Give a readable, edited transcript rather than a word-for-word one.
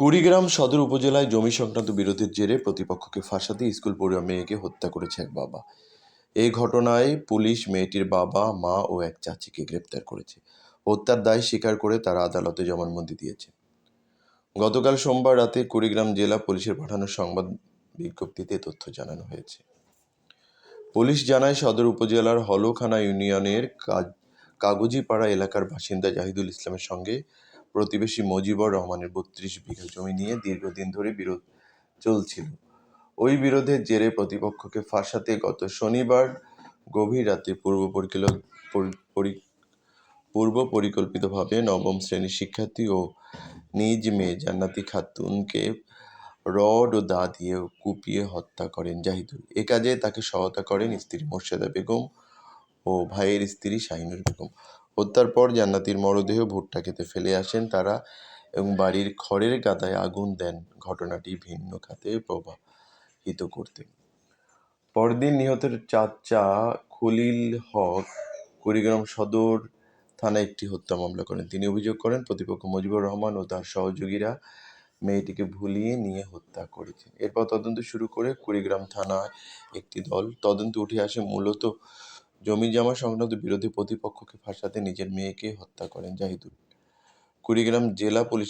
কুড়িগ্রাম সদর উপজেলায় জমি সংক্রান্ত বিরোধের জেরে প্রতিপক্ষকে ফাঁসাতে স্কুল পড়ুয়া মেয়েকে হত্যা করেছে এক বাবা। এই ঘটনায় পুলিশ মেয়েটির বাবা, মা ও এক চাচিকে গ্রেপ্তার করেছে। হত্যার দায় স্বীকার করে তারা আদালতে জবানবন্দি দিয়েছে। গতকাল সোমবার রাতে কুড়িগ্রাম জেলা পুলিশের পাঠানো সংবাদ বিজ্ঞপ্তিতে তথ্য জানানো হয়েছে। পুলিশ জানায়, সদর উপজেলার হলখানা ইউনিয়নের কাগজিপাড়া এলাকার বাসিন্দা জাহিদুল ইসলামের সঙ্গে প্রতিবেশী মজিবর রহমানের ৩২ বিঘা জমি নিয়ে দীর্ঘদিন ধরে বিরোধ চলছিল। ওই বিরোধের জেরে প্রতিপক্ষকে ফাঁসাতে গত শনিবার গভীর রাতে পূর্ব পরিকল্পিতভাবে নবম শ্রেণীর শিক্ষার্থী ও নিজ মেয়ে জান্নাতি খাতুনকে রড ও দা দিয়ে কুপিয়ে হত্যা করেন জাহিদুল। এ কাজে তাকে সহায়তা করেন স্ত্রী মোর্শেদা বেগম ও ভাইয়ের স্ত্রী শাহিনুর বেগম। হত্যার পর জান্নাতির মরদেহ ভুট্টা খেতে ফেলে আসেন তারা এবং বাড়ির খড়ের গাদায় আগুন দেন ঘটনাটি ভিন্ন খাতে প্রবাহিত করতে। পরদিন নিহতের চাচা খলিল হক কুড়িগ্রাম সদর থানায় একটি হত্যা মামলা করেন। তিনি অভিযোগ করেন, প্রতিপক্ষ মুজিবুর রহমান ও তার সহযোগীরা মেয়েটিকে ভুলিয়ে নিয়ে হত্যা করেছেন। এরপর তদন্ত শুরু করে কুড়িগ্রাম থানায় একটি দল। তদন্তে উঠে আসে মূলত জমিজমা সংক্রান্ত বিরোধী প্রতিপক্ষকে ফাঁসাতে নিজের মেয়েকে হত্যা করেন জাহিদুল। কুড়িগ্রাম জেলা পুলিশ